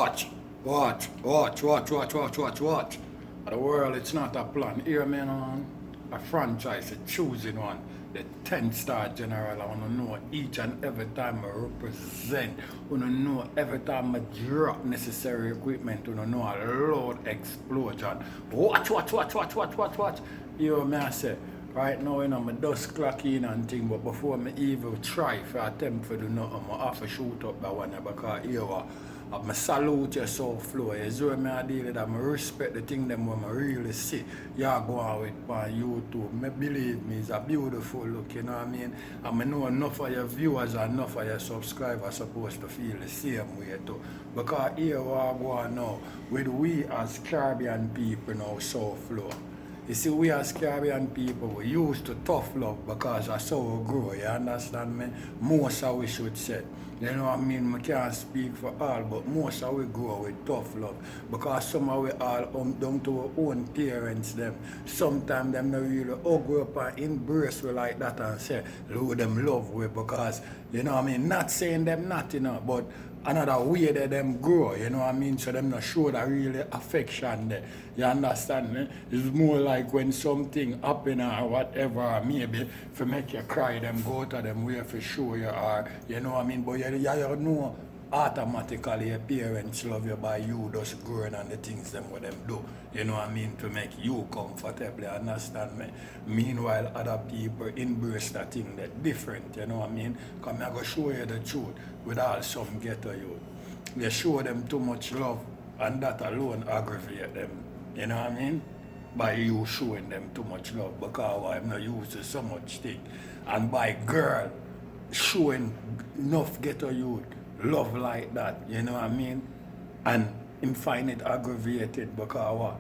Watch. The world, it's not a plan. Here, man, on a franchise, a choosing one. The 10-star general, I want to know each and every time I represent. I want to know every time I drop necessary equipment. I want to know a loud explosion. Watch. You know, I say, right now, you know, I'm just clocking and thing, but before I even try for attempt to do nothing, I have to shoot up that one because here, I salute your soul flow. You see what I deal with that. I respect the thing them when I really see. You go on with on YouTube. I believe me, it's a beautiful look, you know what I mean? And I know enough of your viewers and enough of your subscribers are supposed to feel the same way too. Because here we are going now, with we as Caribbean people now, soul flow. You see, we as Caribbean people, we used to tough love because that's how we grow, you understand me? Most of we should say. You know what I mean? I can't speak for all, but most of we grow with tough love. Because some of we all down to our own parents them. Sometimes them not really hug up and embrace we like that and say, Lord, them love we because, you know what I mean? Not saying them not, you know, but another way that them grow, you know what I mean? So them not show that really affection there. You understand me? It's more like when something happen or whatever, maybe to make you cry, them go to them way for show you are, you know what I mean? But you know automatically your parents love you by you just growing and the things them what them do. You know what I mean? To make you comfortable, you understand me? Meanwhile other people embrace that thing that different, you know what I mean? Because I'm going to show you the truth without some ghetto youth. They show them too much love and that alone aggravate them. You know what I mean? By you showing them too much love because I'm not used to so much thing. And by girl showing enough ghetto youth love like that, you know what I mean? And him find it aggravated because what?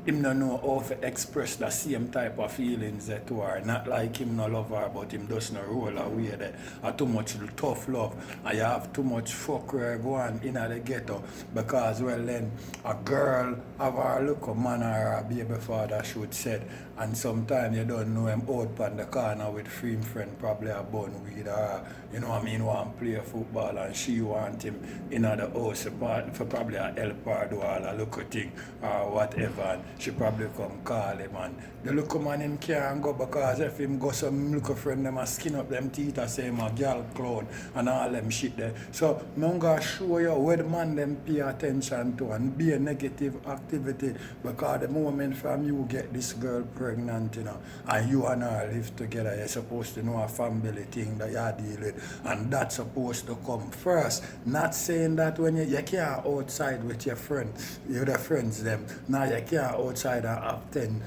Him don't know how to express the same type of feelings that to her. Not like him no love her, but him just not roll away there. Too much tough love. And you have too much fuckery going in the ghetto. Because, well then, a girl have her look a man or a baby father should said. And sometimes you don't know him out on the corner with free friend, probably a bun with her. You know what I mean? Want to play football and she want him in the house for probably a help her do all a look thing or whatever. She probably come call him and the little man him can't go because if him go some little friend them a skin up them teeth and say him a girl clown and all them shit there. So I'm gonna show you where the man them pay attention to and be a negative activity because the moment from you get this girl pregnant, you know, and you and her live together, you're supposed to know a family thing that you deal with and that's supposed to come first. Not saying that when you can't outside with your friends, the friends them, now you can't outside and have 10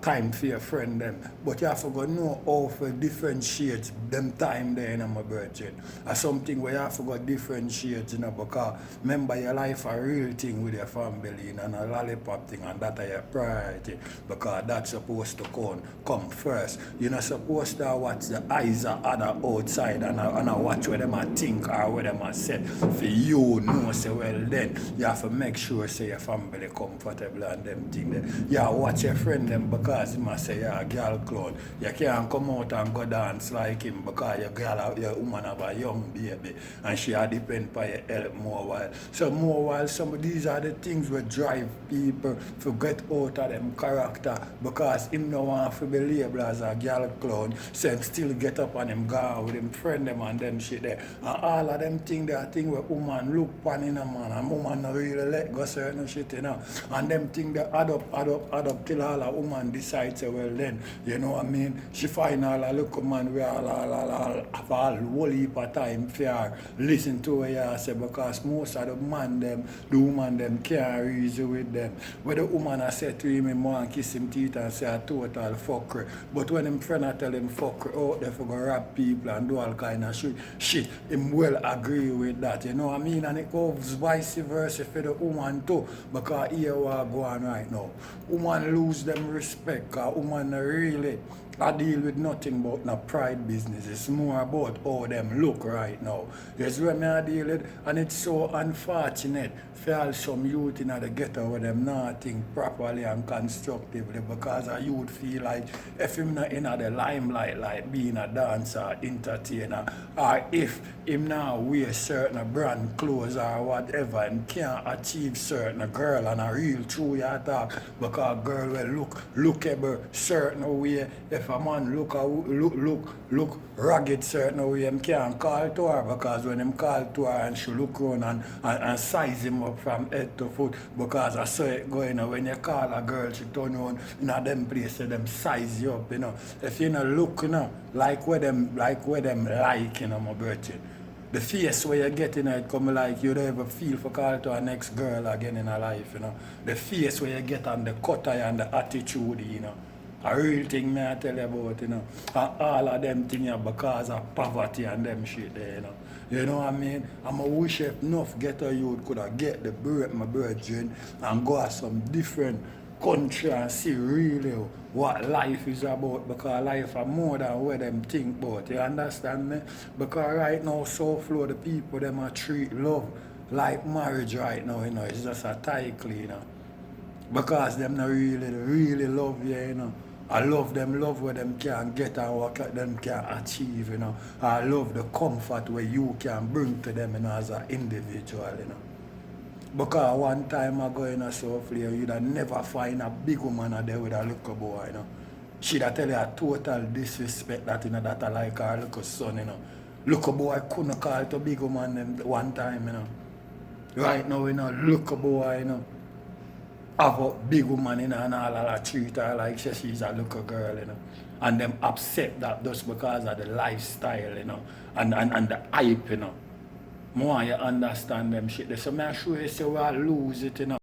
time for your friend them. But you have to go know how to differentiate them time there, you know, my virgin. Or something where you have to go differentiate, you know, because remember your life a real thing with your family, you know, and a lollipop thing, and that are your priority. Because that's supposed to come first. You're not supposed to watch the eyes of other outside and watch what them a think or what them a say. For you know, say, well then, you have to make sure say your family comfortable and them thing there. Yeah, watch your friend them because he must say you're a girl clown. You can't come out and go dance like him because your woman have a young baby and she a depend on your help more while. So more while some of these are the things that drive people to get out of them character because him no want to be labeled as a girl clown. So him still get up and him go out with him friend them and them shit there. And all of them things they are things where woman look pan in a man and woman not really let go certain shit, you know. And them things they add up till all a woman decides, well then, you know what I mean? She find all a look man we all whole heap of time for her listen to what you say because most of the man them, the woman them can't reason with them. When the woman I say to him, he want to kiss him teeth and say a total fucker. But when him friend I tell him fucker out there for go rap people and do all kind of shit, him well agree with that, you know what I mean? And it goes vice versa for the woman too because here we are going right now. Woman lose them respect because woman really I deal with nothing but no pride business. It's more about how them look right now. That's what me I deal with, and it's so unfortunate for some youth in the ghetto where them not think properly and constructively because a youth feel like if him not in the limelight like being a dancer, entertainer, or if him now wear certain brand clothes or whatever and can't achieve certain girl and a real true you talk because girl will lookable certain way. If a man look ragged certain way, him can't call to her because when him call to her and she look around and size him up from head to foot because I saw it going when you call a girl she turn around in a them places them size you up, If you not look, like where them like, my virgin. The face where you get in it come like you don't ever feel for call to a next girl again in her life, The face where you get on the cutter and the attitude, A real thing me I tell you about, And all of them things because of poverty and them shit there, You know what I mean? I'm a wish if enough ghetto youth could have get the break my virgin and go to some different country and see really what life is about because life are more than what them think about. You understand me? Because right now so flow the people them a treat love like marriage right now, It's just a title, Because them not really love you, I love them, love what them can get and what them can achieve, I love the comfort where you can bring to them, as an individual, Because one time I go so flair, you'd never find a big woman there with a little boy, She'd tell you a total disrespect that, that I like her little son, Little boy couldn't call to big woman them one time, Right now, little boy, have a big woman and all that treat her like she's a little girl, And them upset that just because of the lifestyle, and the hype, More you understand them shit. So I show you say we lose it,